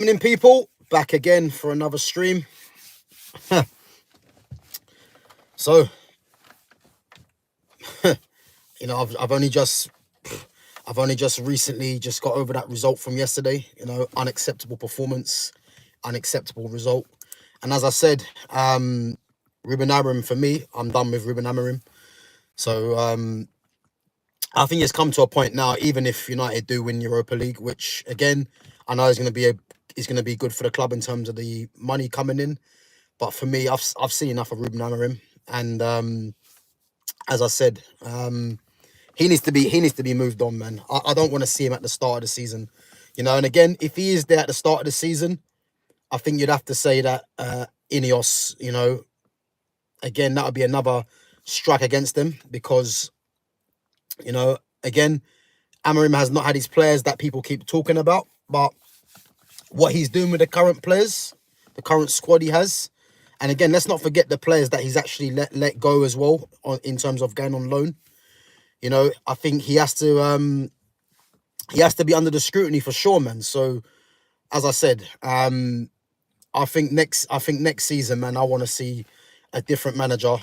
Evening, people. Back again for another stream. So, I've only just recently just got over that result from yesterday. Unacceptable performance, unacceptable result. And as I said, Ruben Amorim, for me, I'm done with Ruben Amorim. So I think it's come to a point now, even if United do win Europa League, which again I know is going to be good for the club in terms of the money coming in. But for me, I've seen enough of Ruben Amorim, and as I said, he needs to be moved on, man. I don't want to see him at the start of the season, And again, if he is there at the start of the season, I think you'd have to say that Ineos, again, that would be another strike against them because, again, Amorim has not had his players that people keep talking about, but what he's doing with the current players, the current squad he has. And again, let's not forget the players that he's actually let go as well in terms of going on loan. I think he has to be under the scrutiny for sure, man. So, as I said, I think next season, man, I want to see a different manager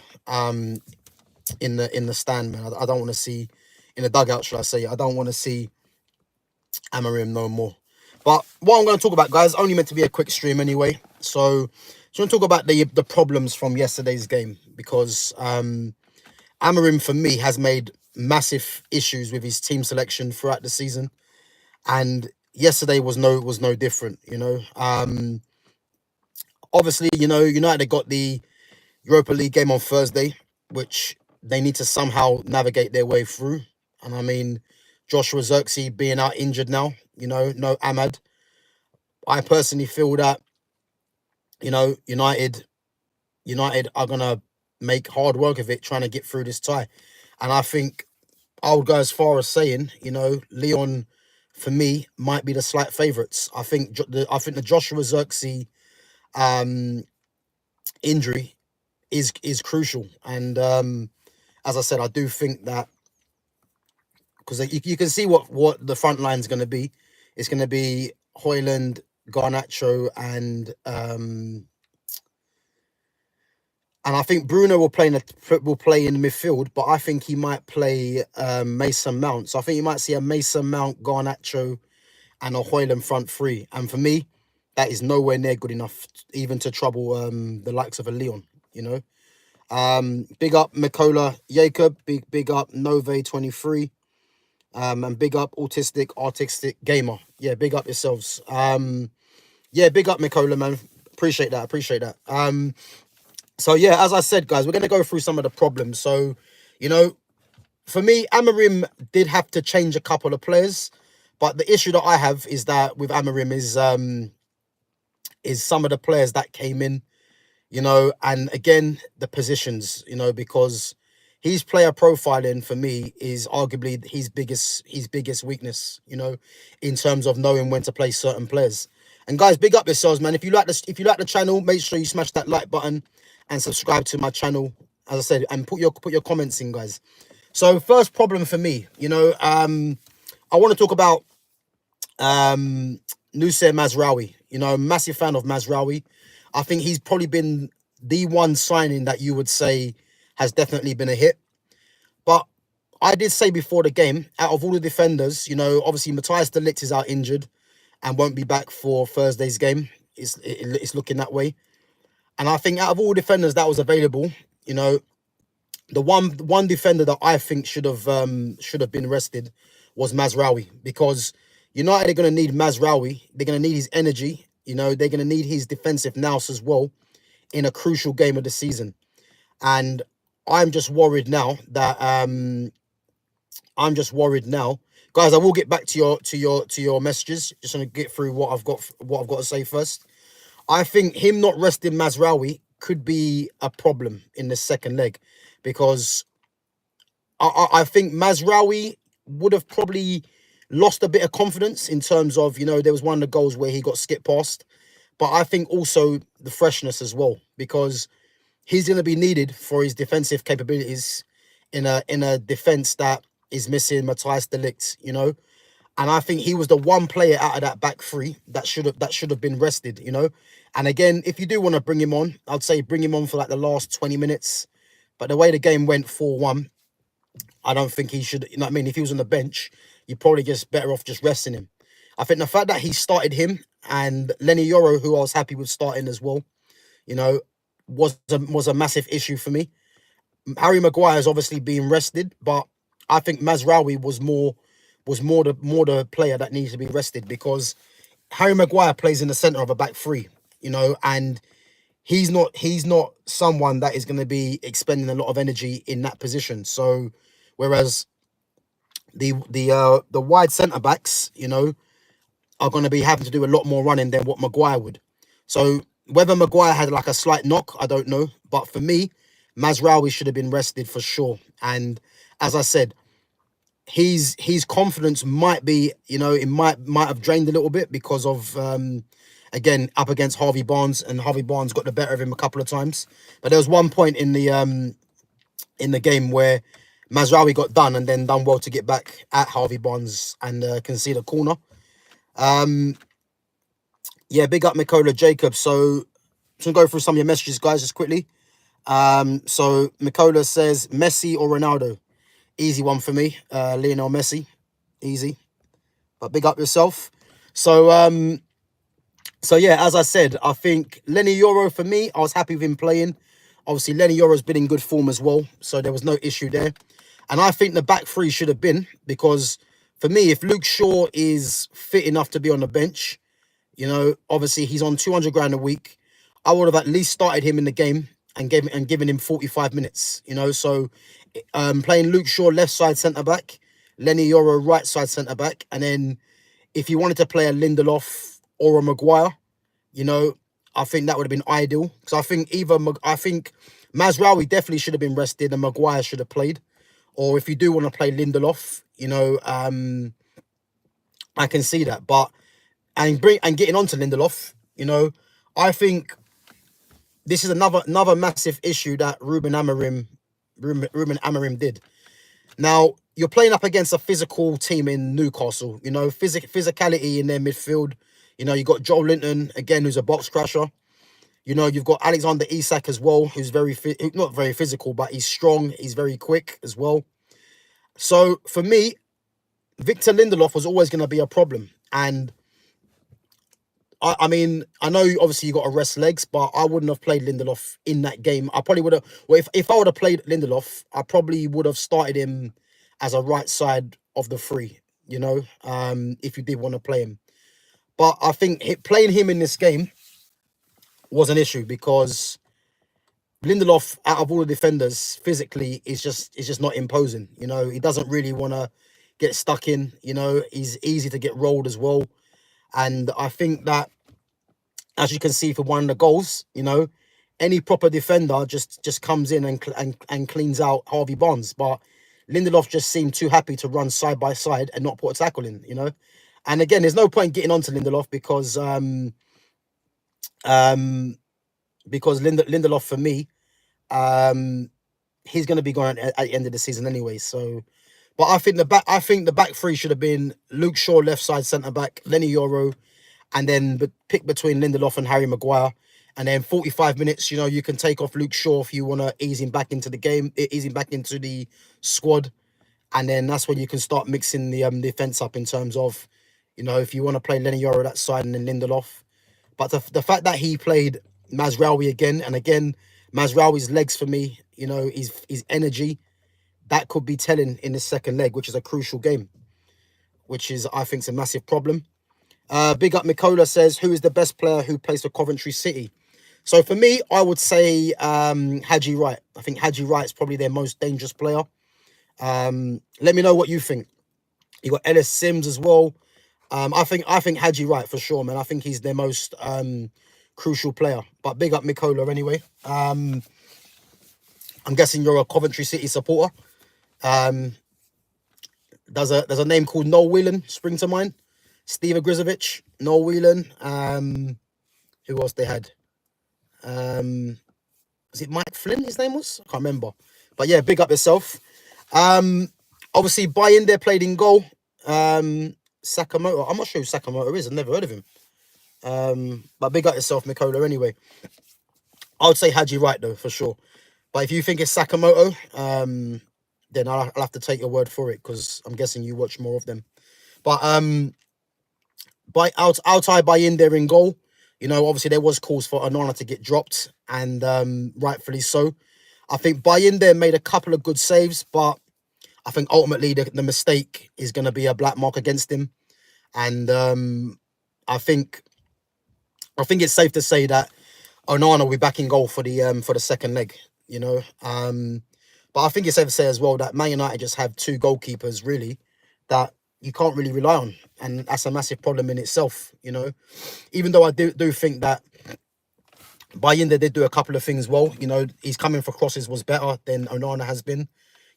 in the stand, man. I don't want to see in the dugout, should I say? I don't want to see Amorim no more. But what I'm going to talk about, guys, only meant to be a quick stream anyway. So, just want to talk about the problems from yesterday's game because Amorim, for me, has made massive issues with his team selection throughout the season, and yesterday was no different. Obviously, United got the Europa League game on Thursday, which they need to somehow navigate their way through. And I mean, Joshua Zirkzee being out injured now, no Ahmad. I personally feel that, United are gonna make hard work of it trying to get through this tie. And I think I would go as far as saying, Lyon, for me, might be the slight favourites. I think the Joshua Zirkzee injury is crucial. And as I said, I do think that because you can see what the front line is going to be. It's going to be Højlund, Garnacho, and I think Bruno will play in the midfield, but I think he might play Mason Mount. So I think you might see a Mason Mount, Garnacho, and a Højlund front three. And for me, that is nowhere near good enough, even to trouble the likes of a Leon. Big up Mikola Jacob, big up Nove23, and big up Artistic Gamer. Yeah, big up yourselves. Yeah, big up Mikola, man. Appreciate that. So yeah, as I said, guys, we're going to go through some of the problems. So, for me, Amorim did have to change a couple of players, but the issue that I have is that with Amorim is some of the players that came in, and again the positions, because his player profiling for me is arguably his biggest weakness, in terms of knowing when to play certain players. And guys, big up yourselves, man. If you like the channel, make sure you smash that like button and subscribe to my channel, as I said, and put your comments in, guys. So first problem for me, I want to talk about Noussair Mazraoui. Massive fan of Mazraoui. I think he's probably been the one signing that you would say has definitely been a hit. But I did say before the game, out of all the defenders, obviously Matthias de Ligt is out injured and won't be back for Thursday's game. It's looking that way. And I think out of all defenders that was available, the one defender that I think should have been rested was Mazraoui, because United are going to need Mazraoui. They're going to need his energy. They're going to need his defensive nous as well in a crucial game of the season. And I'm just worried now that guys. I will get back to your messages. Just want to get through what I've got to say first. I think him not resting Mazraoui could be a problem in the second leg, because I think Mazraoui would have probably lost a bit of confidence in terms of, there was one of the goals where he got skipped past. But I think also the freshness as well, because he's going to be needed for his defensive capabilities in a defense that is missing Matthias de Ligt, And I think he was the one player out of that back three that should have been rested, you know. And again, if you do want to bring him on, I'd say bring him on for like the last 20 minutes. But the way the game went 4-1, I don't think he should, you know what I mean? If he was on the bench, you're probably just better off just resting him. I think the fact that he started him and Lenny Yoro, who I was happy with starting as well, you know, was a massive issue for me. Harry Maguire is obviously being rested, but I think Mazraoui was more the player that needs to be rested, because Harry Maguire plays in the centre of a back three, you know, and he's not someone that is going to be expending a lot of energy in that position. So whereas the wide centre backs, you know, are going to be having to do a lot more running than what Maguire would. So whether Maguire had like a slight knock, I don't know. But for me, Mazraoui should have been rested for sure. And as I said, his confidence might be, you know, it might have drained a little bit because of again up against Harvey Barnes, and Harvey Barnes got the better of him a couple of times. But there was one point in the game where Mazraoui got done and then done well to get back at Harvey Barnes and concede a corner. Yeah, big up Mikola Jacobs. So just gonna go through some of your messages, guys, just quickly. So Mikola says Messi or Ronaldo. Easy one for me. Lionel Messi. Easy. But big up yourself. So yeah, as I said, I think Lenny Yoro for me, I was happy with him playing. Obviously, Lenny Yoro's been in good form as well, so there was no issue there. And I think the back three should have been, because for me, if Luke Shaw is fit enough to be on the bench, you know, obviously he's on 200 grand a week. I would have at least started him in the game and given him 45 minutes, you know. So playing Luke Shaw left side centre back, Lenny Yoro right side centre back, and then if you wanted to play a Lindelof or a Maguire, you know, I think that would have been ideal, because I think Mazraoui definitely should have been rested and Maguire should have played. Or if you do want to play Lindelof, you know, I can see that. But and getting on to Lindelof, you know, I think this is another massive issue that Ruben Amorim did. Now, you're playing up against a physical team in Newcastle, you know, physicality in their midfield. You know, you got Joel Linton, again, who's a box crusher. You know, you've got Alexander Isak as well, who's not very physical, but he's strong. He's very quick as well. So for me, Victor Lindelof was always going to be a problem. And I mean, I know obviously you got to rest legs, but I wouldn't have played Lindelof in that game. I probably would have. Well, if I would have played Lindelof, I probably would have started him as a right side of the three. You know, if you did want to play him, but I think playing him in this game was an issue, because Lindelof, out of all the defenders, physically is just not imposing. You know, he doesn't really want to get stuck in. You know, he's easy to get rolled as well. And I think that, as you can see from one of the goals, you know, any proper defender just comes in and cleans out Harvey Barnes. But Lindelof just seemed too happy to run side by side and not put a tackle in, you know. And again, there's no point getting onto Lindelof, because Lindelof for me, he's going to be gone at the end of the season anyway. So, but I think the back three should have been Luke Shaw left side centre back, Lenny Yoro, and then pick between Lindelof and Harry Maguire. And then 45 minutes, you know, you can take off Luke Shaw if you want to ease him back into the game, ease him back into the squad. And then that's when you can start mixing the defence up in terms of, you know, if you want to play Lenny Yoro that side and then Lindelof. But the fact that he played Mazraoui again and again, Mazraoui's legs for me, you know, his energy, that could be telling in the second leg, which is a crucial game, which is, I think, is a massive problem. Big up Mikola says, who is the best player who plays for Coventry City? So for me, I would say Haji Wright. I think Haji Wright is probably their most dangerous player. Let me know what you think. You got Ellis Sims as well. I think Haji Wright for sure, man. I think he's their most crucial player. But big up Mikola anyway. I'm guessing you're a Coventry City supporter. There's a name called Noel Whelan spring to mind. Steve Grizovic, Noel Whelan. Who else they had? Was it Mike Flynn? His name was? I can't remember. But yeah, big up yourself. Obviously, Bayern, they played in goal. Sakamoto. I'm not sure who Sakamoto is. I've never heard of him. But big up yourself, Mikola. Anyway, I would say Haji right though for sure. But if you think it's Sakamoto, then I'll have to take your word for it because I'm guessing you watch more of them. But by Altai by in there in goal. You know, obviously there was calls for Onana to get dropped, and rightfully so. I think by in there made a couple of good saves, but I think ultimately the mistake is going to be a black mark against him, and I think it's safe to say that Onana will be back in goal for the second leg. You know, but I think it's safe to say as well that Man United just have two goalkeepers really that you can't really rely on, and that's a massive problem in itself. You know, even though I do think that Bayinda did do a couple of things well. You know, his coming for crosses was better than Onana has been.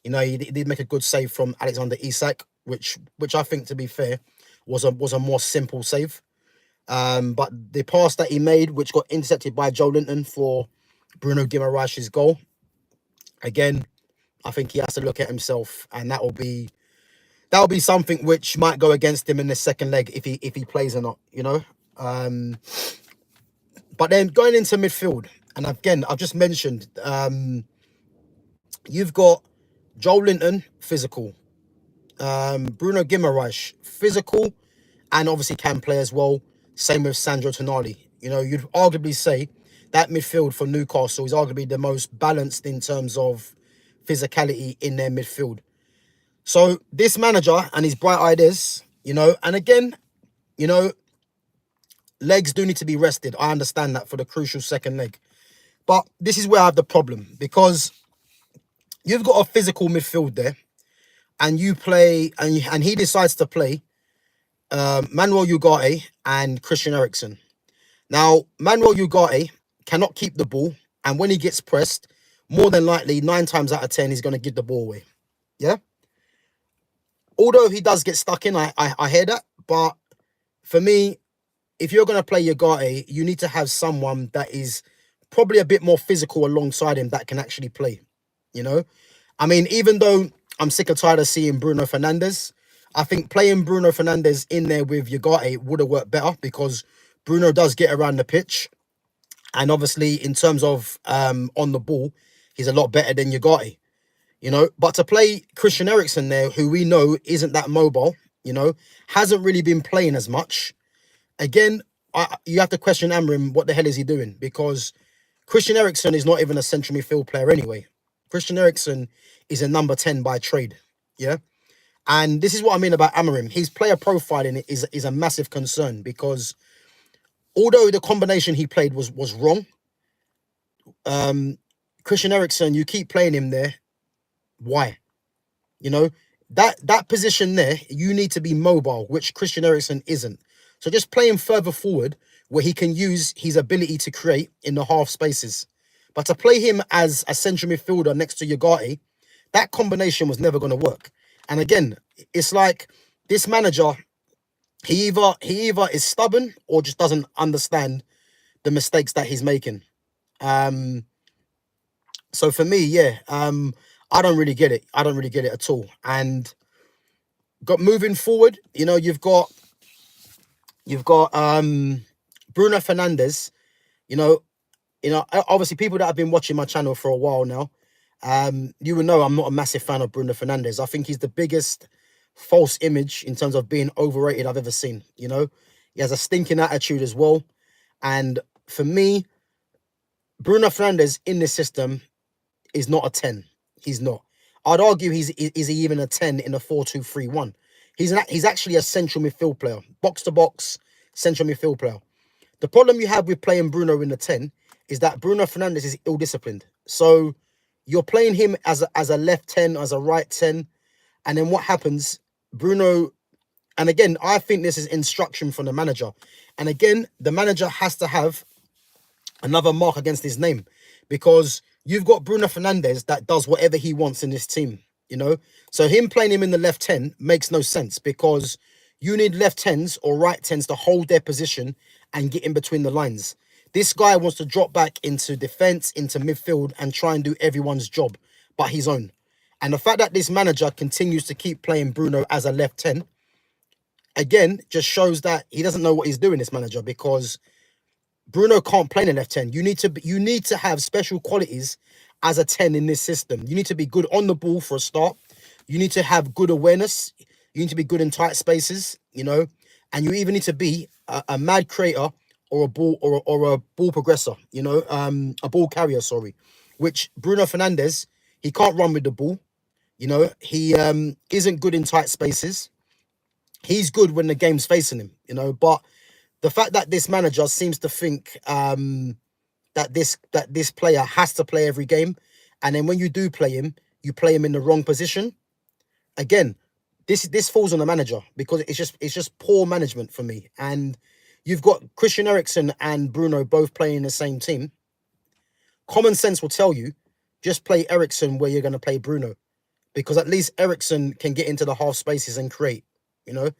You know, he did make a good save from Alexander Isak, which I think, to be fair, was a more simple save. But the pass that he made, which got intercepted by Joe Linton for Bruno Guimaraes' goal, again, I think he has to look at himself, and that will be something which might go against him in the second leg if he plays or not. You know. But then going into midfield, and again, I've just mentioned, you've got Joe Linton, physical. Bruno Guimaraes, physical, and obviously can play as well. Same with Sandro Tonali. You know, you'd arguably say that midfield for Newcastle is arguably the most balanced in terms of physicality in their midfield. So this manager and his bright ideas, you know, and again, you know, legs do need to be rested. I understand that for the crucial second leg. But this is where I have the problem, because you've got a physical midfield there, and you play, and he decides to play Manuel Ugarte and Christian Eriksen. Now, Manuel Ugarte cannot keep the ball, and when he gets pressed, more than likely, 9 times out of 10, he's going to give the ball away. Yeah? Although he does get stuck in, I hear that, but for me, if you're going to play Ugarte, you need to have someone that is probably a bit more physical alongside him that can actually play, you know? I mean, even though I'm sick and tired of seeing Bruno Fernandes, I think playing Bruno Fernandes in there with Ugarte would have worked better, because Bruno does get around the pitch. And obviously, in terms of on the ball, he's a lot better than Ugarte, you know? But to play Christian Eriksen there, who we know isn't that mobile, you know, hasn't really been playing as much. Again, you have to question Amorim, what the hell is he doing? Because Christian Eriksen is not even a central midfield player anyway. Christian Eriksen is a number 10 by trade, yeah? And this is what I mean about Amorim. His player profiling is a massive concern, because although the combination he played was wrong, Christian Eriksen, you keep playing him there. Why? You know, that position there, you need to be mobile, which Christian Eriksen isn't. So just play him further forward where he can use his ability to create in the half spaces. But to play him as a central midfielder next to Ugarte, that combination was never going to work. And again, it's like this manager, he either is stubborn or just doesn't understand the mistakes that he's making. So for me, yeah, I don't really get it. I don't really get it at all. And moving forward, you know, you've got Bruno Fernandes. You know, obviously people that have been watching my channel for a while now, you will know I'm not a massive fan of Bruno Fernandes. I think he's the biggest false image in terms of being overrated I've ever seen. You know, he has a stinking attitude as well. And for me, Bruno Fernandes in this system is not a 10. He's not. I'd argue is he even a 10 in a 4-2-3-1. He's actually a central midfield player, box to box central midfield player. The problem you have with playing Bruno in the 10 is that Bruno Fernandes is ill-disciplined. So you're playing him as a left 10, as a right 10, and then what happens? Bruno, and again, I think this is instruction from the manager. And again, the manager has to have another mark against his name, because you've got Bruno Fernandes that does whatever he wants in this team, you know? So him playing him in the left 10 makes no sense, because you need left 10s or right 10s to hold their position and get in between the lines. This guy wants to drop back into defense, into midfield, and try and do everyone's job but his own. And the fact that this manager continues to keep playing Bruno as a left 10, again, just shows that he doesn't know what he's doing, this manager, because Bruno can't play in the left 10. You need to have special qualities as a 10 in this system. You need to be good on the ball for a start. You need to have good awareness. You need to be good in tight spaces, and you even need to be a mad creator or a ball or a ball progressor, a ball carrier, sorry. Which Bruno Fernandes, he can't run with the ball. He isn't good in tight spaces. He's good when the game's facing him, but the fact that this manager seems to think that this player has to play every game, and then when you do play him, you play him in the wrong position. Again, this falls on the manager, because it's just poor management for me. And you've got Christian Eriksen and Bruno both playing in the same team. Common sense will tell you, just play Eriksen where you're going to play Bruno, because at least Eriksen can get into the half spaces and create, and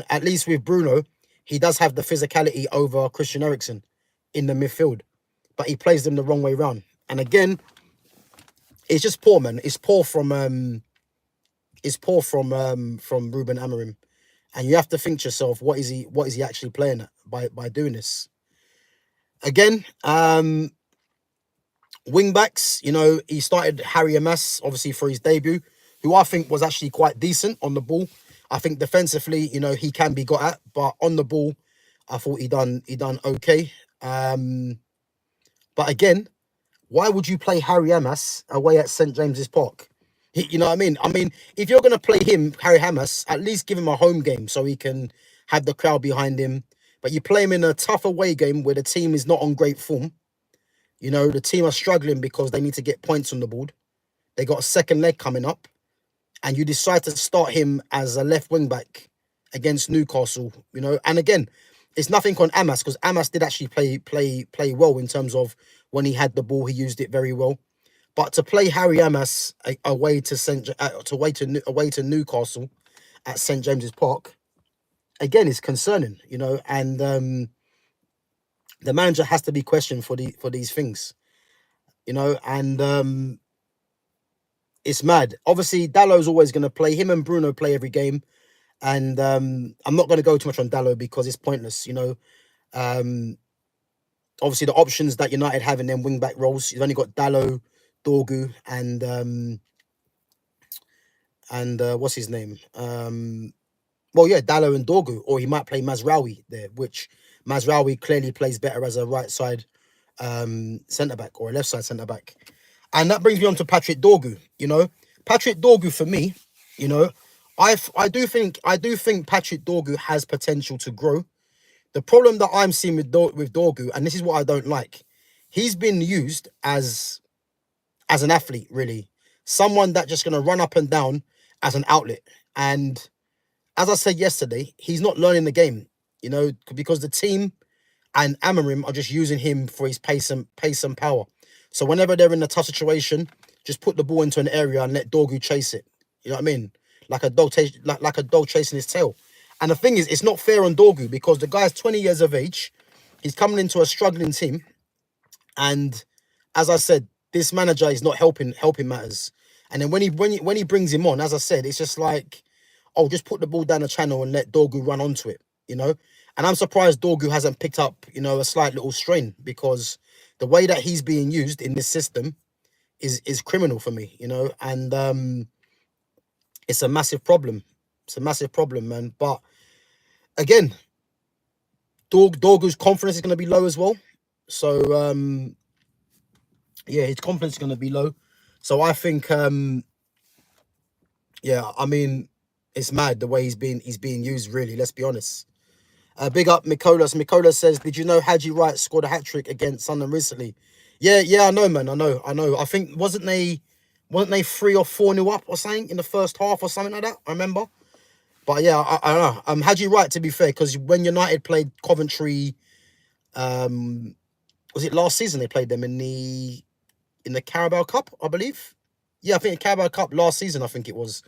at least with Bruno, he does have the physicality over Christian Eriksen in the midfield, but he plays them the wrong way round. And again, it's just poor, man. It's poor from Ruben Amorim, and you have to think to yourself, what is he actually playing at by doing this? Again, wing backs, he started Harry Amas, obviously, for his debut, who I think was actually quite decent on the ball. I think defensively, he can be got at, but on the ball, I thought he done okay. But again, why would you play Harry Amas away at St James's Park? You know what I mean? If you're going to play him, Harry Hamas, at least give him a home game so he can have the crowd behind him. But you play him in a tough away game where the team is not on great form. The team are struggling because they need to get points on the board. They got a second leg coming up. And you decide to start him as a left wing back against Newcastle, And again, it's nothing on Amas, because Amas did actually play well in terms of when he had the ball, he used it very well. But to play Harry Amas away to Newcastle at St James's Park, again, is concerning, And the manager has to be questioned for these things, And it's mad. Obviously, Dallow's always going to play. Him and Bruno play every game, and I'm not going to go too much on Dallow because it's pointless. Obviously, the options that United have in them wing back roles, you've only got Dallow, Dorgu, and what's his name? Dallow and Dorgu, or he might play Mazraoui there, which Mazraoui clearly plays better as a right side centre back or a left side centre back. And that brings me on to Patrick Dorgu. Patrick Dorgu, for me, I do think Patrick Dorgu has potential to grow. The problem that I'm seeing with Dorgu, and this is what I don't like, he's been used as an athlete, really. Someone that's just going to run up and down as an outlet. And as I said yesterday, he's not learning the game, because the team and Amorim are just using him for his pace and power. So whenever they're in a tough situation, just put the ball into an area and let Dorgu chase it. You know what I mean? Like a dog chasing his tail. And the thing is, it's not fair on Dorgu, because the guy's 20 years of age. He's coming into a struggling team. And as I said, this manager is not helping matters. And then when he brings him on, as I said, it's just like, just put the ball down the channel and let Dorgu run onto it, And I'm surprised Dorgu hasn't picked up, a slight little strain, because the way that he's being used in this system is criminal for me, And it's a massive problem. It's a massive problem, man. But again, Dorgu's confidence is going to be low as well. So his confidence is going to be low. So I think it's mad the way he's being used, really, let's be honest. Big up Mikolas. Mikolas says, did you know Haji Wright scored a hat-trick against Sunderland recently? Yeah, I know, man. I know. I think wasn't they 3 or 4-0 up or something in the first half or something like that? I remember. But yeah, I don't know. Haji Wright, to be fair, because when United played Coventry, was it last season they played them in the Carabao Cup, I believe? Yeah, I think the Carabao Cup last season, I think it was.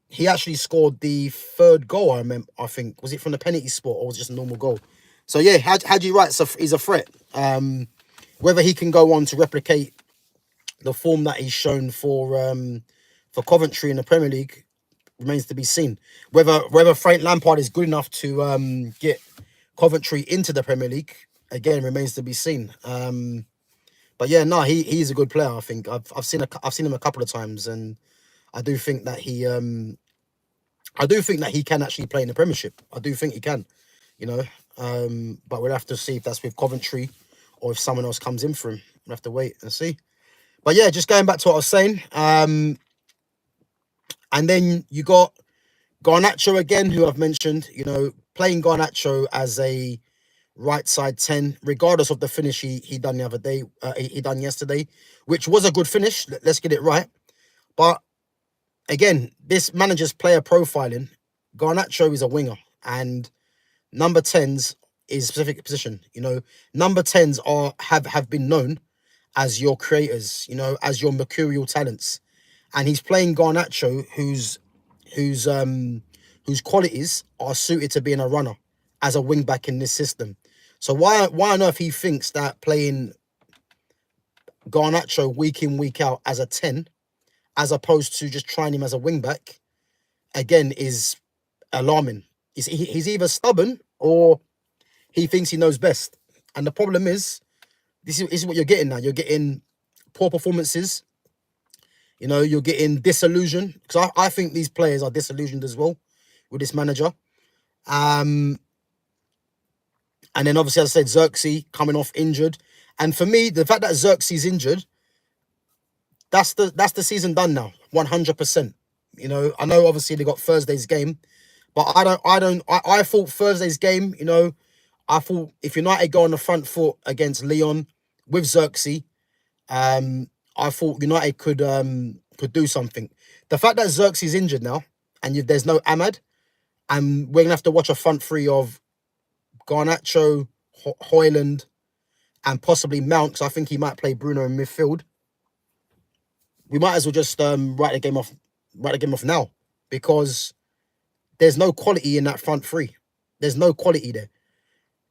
He actually scored the third goal, I think. Was it from the penalty spot or was it just a normal goal? So yeah, Haji Wright is a threat. Whether he can go on to replicate the form that he's shown for Coventry in the Premier League, remains to be seen. Whether Frank Lampard is good enough to get Coventry into the Premier League, again, remains to be seen. But yeah, no, he's a good player. I think I've seen him a couple of times, and I do think that he can actually play in the Premiership. I do think he can, you know. But we'll have to see if that's with Coventry or if someone else comes in for him. We'll have to wait and see. But yeah, just going back to what I was saying. And then you got Garnacho again, who I've mentioned, playing Garnacho as a right side 10, regardless of the finish he done the other day, he done yesterday, which was a good finish. Let's get it right. But again, this manager's player profiling, Garnacho is a winger, and number 10s is a specific position. Number 10s have been known as your creators, as your mercurial talents. And he's playing Garnacho, whose qualities are suited to being a runner as a wing back in this system. So why on earth he thinks that playing Garnacho week in, week out as a 10, as opposed to just trying him as a wing back, again, is alarming. He's either stubborn or he thinks he knows best. And the problem is, this is what you're getting now. You're getting poor performances. You're getting disillusion. Because I think these players are disillusioned as well with this manager. And then obviously, as I said, Xerxes coming off injured. And for me, the fact that Xerxes injured, that's the season done now, 100%. I know obviously they got Thursday's game, but I thought Thursday's game, I thought if United go on the front foot against Lyon with Xerxes, I thought United could do something. The fact that Xerxes is injured now, and there's no Ahmad, and we're gonna have to watch a front three of Garnacho, Højlund, and possibly Mount, because I think he might play Bruno in midfield. We might as well just write the game off now, because there's no quality in that front three. There's no quality there.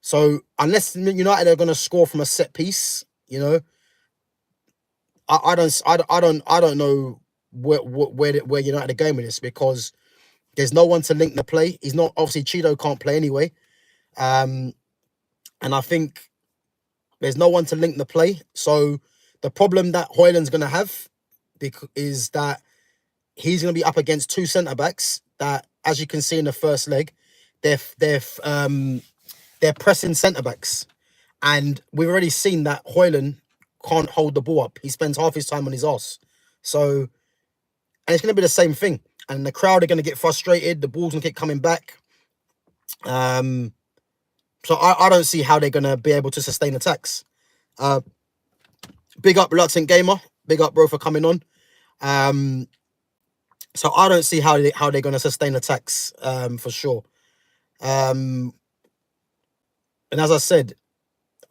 So unless United are gonna score from a set piece, I don't know where United are going with this, because there's no one to link the play. He's not, obviously Cheeto can't play anyway, and I think there's no one to link the play. So the problem that Højlund's going to have is that he's going to be up against two centre backs that, as you can see in the first leg, they're pressing centre backs, and we've already seen that Højlund can't hold the ball up. He spends half his time on his arse. So, and it's going to be the same thing. And the crowd are going to get frustrated. The ball's going to keep coming back. So I don't see how they're going to be able to sustain attacks. Big up Reluctant Gamer. Big up bro for coming on. So I don't see how they're going to sustain attacks for sure. And as I said,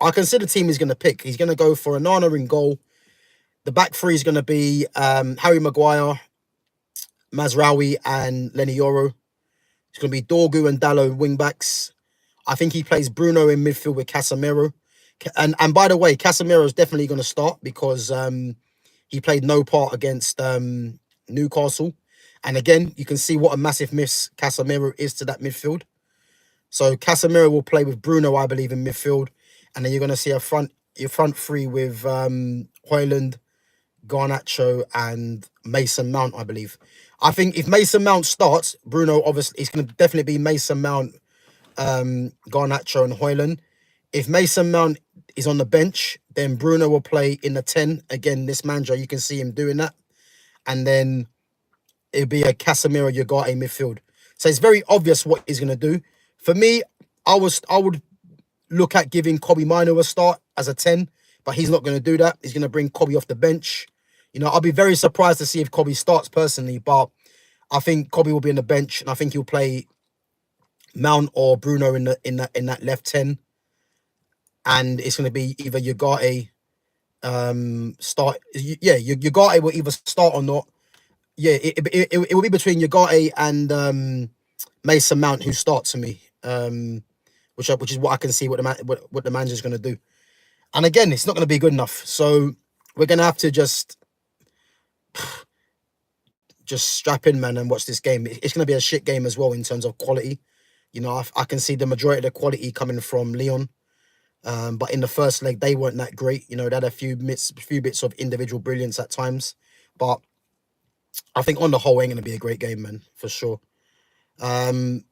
I consider the team he's going to pick. He's going to go for Onana in goal. The back three is going to be Harry Maguire, Mazraoui, and Lenny Yoro. It's going to be Dorgu and Dallo wing backs. I think he plays Bruno in midfield with Casemiro. And by the way, Casemiro is definitely going to start, because he played no part against Newcastle. And again, you can see what a massive miss Casemiro is to that midfield. So Casemiro will play with Bruno, I believe, in midfield. And then you're going to see your front three with Højlund, Garnacho, and Mason Mount, I believe. I think if Mason Mount starts, Bruno, obviously, it's going to definitely be Mason Mount, Garnacho, and Højlund. If Mason Mount is on the bench, then Bruno will play in the 10. Again, this manager, you can see him doing that. And then it'll be a Casemiro, Ugarte midfield. So it's very obvious what he's going to do. For me, I would look at giving Kobbie Mainoo a start as a 10, but he's not going to do that. He's going to bring Kobbie off the bench. I'll be very surprised to see if Kobbie starts personally, but I think Kobbie will be on the bench, and I think he'll play Mount or Bruno in that left 10. And it's going to be either Ugarte start. Yeah, Ugarte will either start or not. Yeah, it will be between Ugarte and Mason Mount who starts for me. Which is what I can see what the manager's going to do. And again, it's not going to be good enough. So we're going to have to just just strap in, man, and watch this game. It's going to be a shit game as well in terms of quality. You know, I can see the majority of the quality coming from Leon. But in the first leg, they weren't that great. You know, they had a few bits of individual brilliance at times. But I think on the whole, ain't going to be a great game, man, for sure. To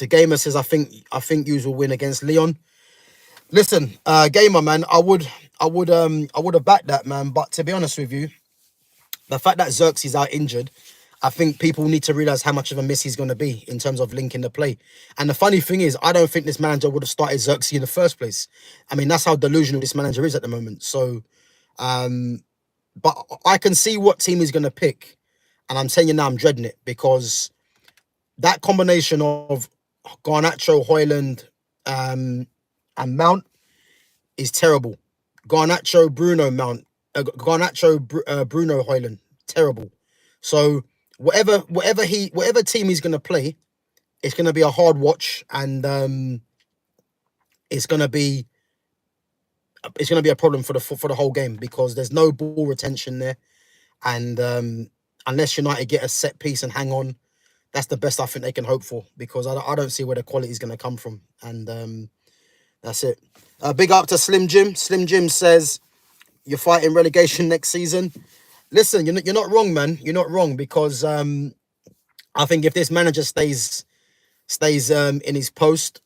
Gamer says, I think you will win against Leon. Listen, Gamer, man, I would have backed that, man. But to be honest with you, the fact that Xerxes out injured, I think people need to realize how much of a miss he's going to be in terms of linking the play. And the funny thing is, I don't think this manager would have started Xerxes in the first place. I mean, that's how delusional this manager is at the moment. So, but I can see what team he's going to pick. And I'm telling you now, I'm dreading it because that combination of Garnacho, Hoyland, and Mount is terrible. Garnacho, Bruno, Mount, Bruno, Hoyland, terrible. So whatever team he's gonna play, it's gonna be a hard watch, and it's gonna be a problem for the whole game because there's no ball retention there, and unless United get a set piece and hang on, that's the best I think they can hope for because I don't see where the quality is gonna come from, and that's it. Big up to Slim Jim. Slim Jim says you're fighting relegation next season. Listen, you're not wrong, man. You're not wrong because I think if this manager stays in his post,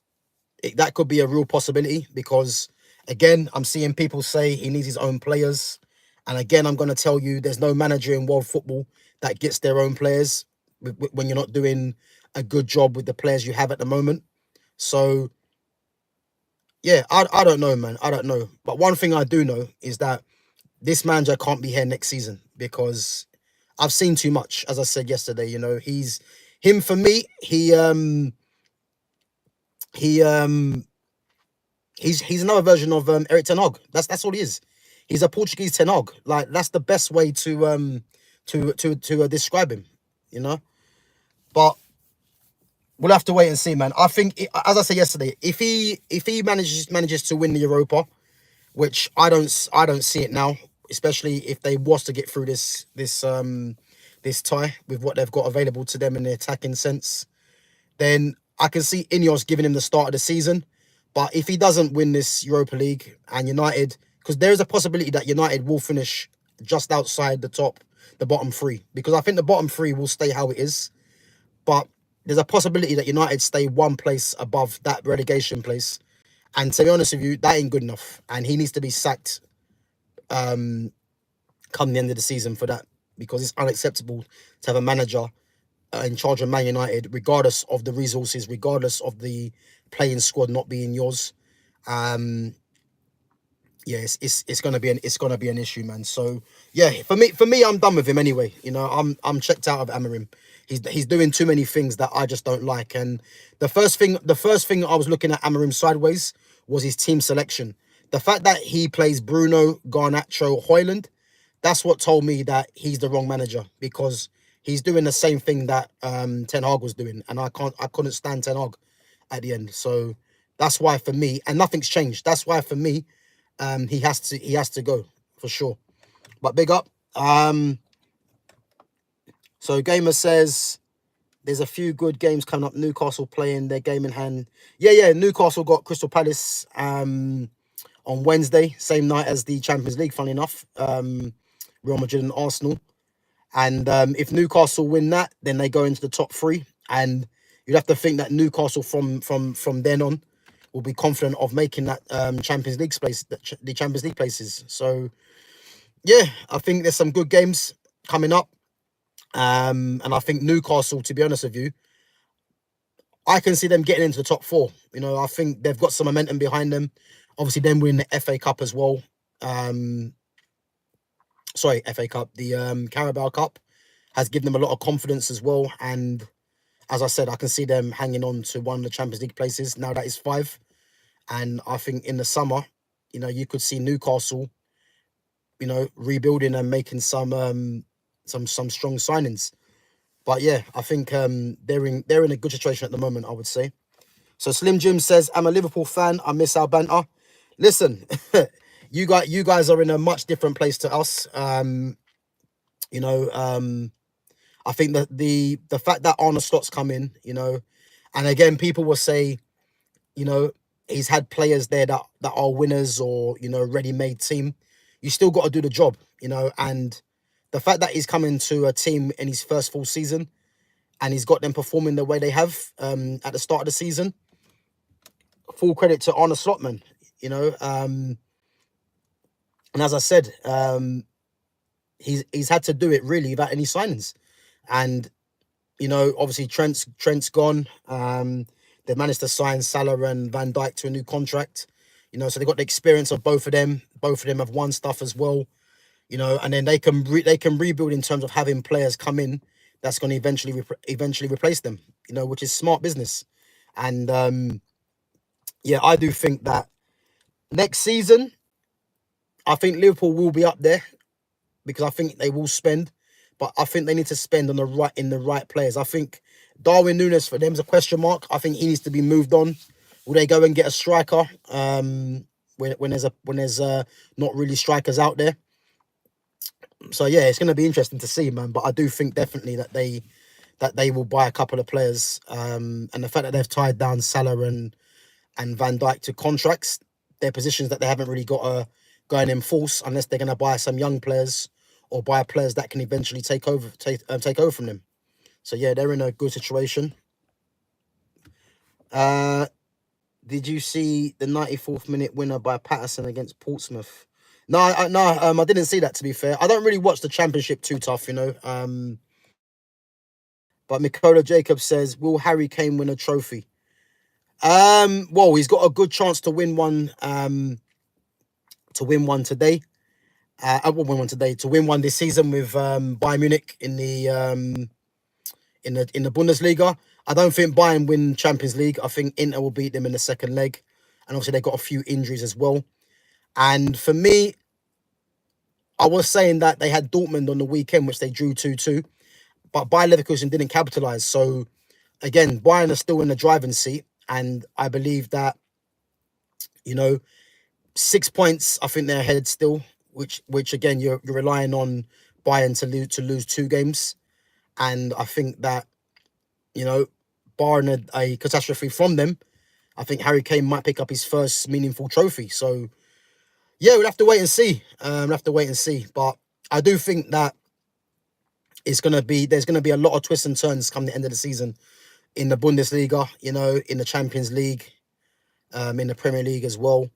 that could be a real possibility because again, I'm seeing people say he needs his own players, and again, I'm going to tell you, there's no manager in world football that gets their own players when you're not doing a good job with the players you have at the moment. So yeah, I don't know, man. I don't know, but one thing I do know is that this manager can't be here next season because I've seen too much. As I said yesterday, you know, him for me. He he's another version of Eric Ten Hag. That's all he is. He's a Portuguese Ten Hag. Like that's the best way to describe him. You know, but we'll have to wait and see, man. I think, as I said yesterday, if he manages to win the Europa, which I don't see it now, especially if they was to get through this tie with what they've got available to them in the attacking sense, then I can see Ineos giving him the start of the season. But if he doesn't win this Europa League and United, because there is a possibility that United will finish just outside the bottom three, because I think the bottom three will stay how it is, but there's a possibility that United stay one place above that relegation place. And to be honest with you, that ain't good enough. And he needs to be sacked come the end of the season for that, because it's unacceptable to have a manager in charge of Man United, regardless of the resources, regardless of the playing squad not being yours. Yeah, it's gonna be an issue, man. So yeah, for me, I'm done with him anyway. You know, I'm checked out of Amorim. He's doing too many things that I just don't like. And the first thing I was looking at Amorim sideways was his team selection. The fact that he plays Bruno, Garnacho, Hoyland, that's what told me that he's the wrong manager, because he's doing the same thing that Ten Hag was doing, and I couldn't stand Ten Hag at the end. So that's why for me, and nothing's changed. That's why for me, he has to go for sure. But big up. So Gamer says there's a few good games coming up. Newcastle playing their game in hand. Yeah. Newcastle got Crystal Palace on Wednesday, same night as the Champions League, funny enough. Real Madrid and Arsenal. And if Newcastle win that, then they go into the top three. And you'd have to think that Newcastle from then on will be confident of making that Champions League place, the Champions League places. So yeah, I think there's some good games coming up. And I think Newcastle, to be honest with you, I can see them getting into the top four. You know, I think they've got some momentum behind them. Obviously, them winning the FA Cup as well. FA Cup. The Carabao Cup has given them a lot of confidence as well. And as I said, I can see them hanging on to one of the Champions League places. Now that is 5. And I think in the summer, you know, you could see Newcastle, you know, rebuilding and making some strong signings. But yeah, I think they're in a good situation at the moment, I would say. So Slim Jim says, I'm a Liverpool fan. I miss our banter. Listen, you guys are in a much different place to us. You know, I think that the fact that Arne Slot's come in, you know, and again, people will say, you know, he's had players there that are winners or, you know, ready-made team. You still got to do the job, you know, and the fact that he's coming to a team in his first full season and he's got them performing the way they have at the start of the season, full credit to Arne Slotman, you know. And as I said, he's had to do it really without any signings. And, you know, obviously Trent's gone. They've managed to sign Salah and Van Dijk to a new contract. You know, so they've got the experience of both of them. Both of them have won stuff as well. You know, and then they can rebuild in terms of having players come in that's going to eventually replace them. You know, which is smart business. And yeah, I do think that next season, I think Liverpool will be up there because I think they will spend, but I think they need to spend on the right players. I think Darwin Núñez for them is a question mark. I think he needs to be moved on. Will they go and get a striker when there's not really strikers out there? So yeah, it's going to be interesting to see, man. But I do think definitely that they will buy a couple of players, and the fact that they've tied down Salah and Van Dijk to contracts, they're positions that they haven't really got to go and enforce unless they're going to buy some young players or buy players that can eventually take over from them. So yeah, they're in a good situation. Did you see the 94th minute winner by Patterson against Portsmouth? No, I didn't see that, to be fair. I don't really watch the Championship too tough, you know. But Mikola Jacobs says, will Harry Kane win a trophy? Well, he's got a good chance to win one. To win one today. To win one this season with Bayern Munich in the Bundesliga. I don't think Bayern win Champions League. I think Inter will beat them in the second leg, and obviously they've got a few injuries as well. And for me, I was saying that they had Dortmund on the weekend, which they drew 2-2, but Bayer Leverkusen didn't capitalise. So again, Bayern are still in the driving seat, and I believe that, you know, 6 points. I think they're ahead still, which again you're relying on Bayern to lose 2 games, and I think that, you know, barring a catastrophe from them, I think Harry Kane might pick up his first meaningful trophy. So yeah, we'll have to wait and see. But I do think that there's gonna be a lot of twists and turns come the end of the season in the Bundesliga, you know, in the Champions League, in the Premier League as well.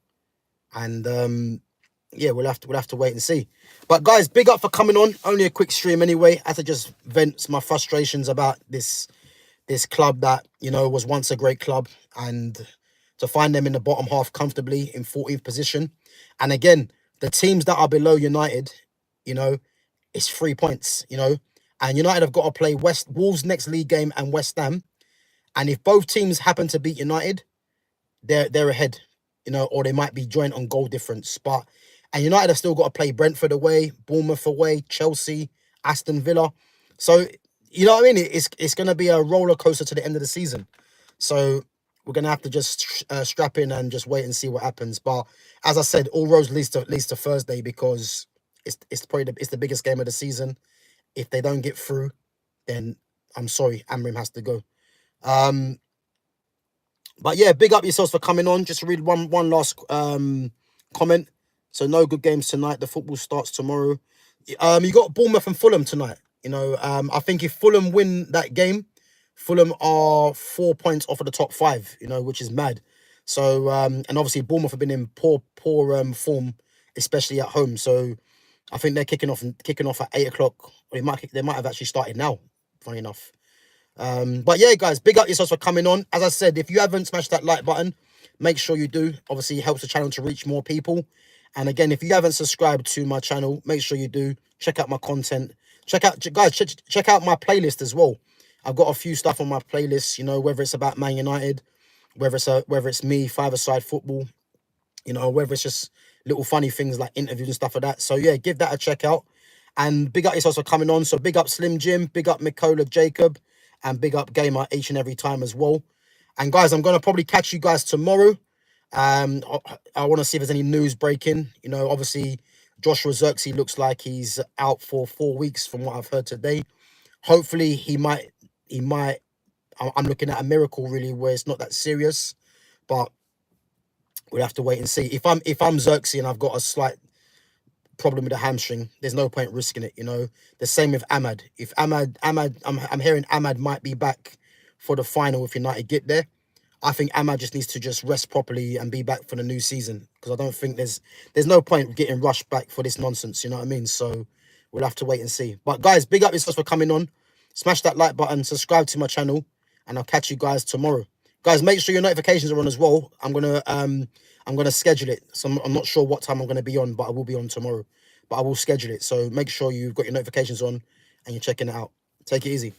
And yeah, we'll have to wait and see. But guys, big up for coming on. Only a quick stream anyway. I had to just vent my frustrations about this club that, you know, was once a great club, and to find them in the bottom half comfortably in 14th position. And again, the teams that are below United, you know, it's 3 points, you know, and United have got to play Wolves next league game and West Ham. And if both teams happen to beat United, they're ahead, you know, or they might be joint on goal difference. And United have still got to play Brentford away, Bournemouth away, Chelsea, Aston Villa. So, you know what I mean? It's going to be a roller coaster to the end of the season. So we're going to have to just strap in and just wait and see what happens. But as I said, all roads leads to Thursday, because it's probably the biggest game of the season. If they don't get through, then I'm sorry, Amorim has to go. But yeah, big up yourselves for coming on. Just read one last comment. So no good games tonight. The football starts tomorrow. You got Bournemouth and Fulham tonight. You know, I think if Fulham win that game, Fulham are 4 points off of the top 5. You know, which is mad. So and obviously Bournemouth have been in poor form, especially at home. So I think they're kicking off at 8 o'clock. Or they might have actually started now. Funny enough. But yeah, guys, big up yourselves for coming on. As I said, if you haven't smashed that like button, make sure you do. Obviously, it helps the channel to reach more people. And again, if you haven't subscribed to my channel, make sure you do. Check out my content. Check out my playlist as well. I've got a few stuff on my playlist, you know, whether it's about Man United, whether it's me, five-a-side football, you know, whether it's just little funny things like interviews and stuff like that. So yeah, give that a check out. And big up yourselves for coming on. So big up Slim Jim, big up Mikola Jacob, and big up Gamer each and every time as well. And guys, I'm going to probably catch you guys tomorrow. I want to see if there's any news breaking. You know, obviously, Joshua Zirkzee looks like he's out for 4 weeks from what I've heard today. Hopefully he might. I'm looking at a miracle really where it's not that serious, but we'll have to wait and see. If I'm Xerxes and I've got a slight problem with the hamstring, there's no point risking it. The same with Ahmad. If Ahmad, I'm hearing Ahmad might be back for the final if United get there. I think Ahmad just needs to just rest properly and be back for the new season, because I don't think there's no point getting rushed back for this nonsense. You know what I mean? So we'll have to wait and see. But guys, big up yourselves for coming on. Smash that like button, subscribe to my channel, and I'll catch you guys tomorrow. Guys, make sure your notifications are on as well. I'm gonna schedule it. So I'm not sure what time I'm gonna be on, but I will be on tomorrow. But I will schedule it. So make sure you've got your notifications on and you're checking it out. Take it easy.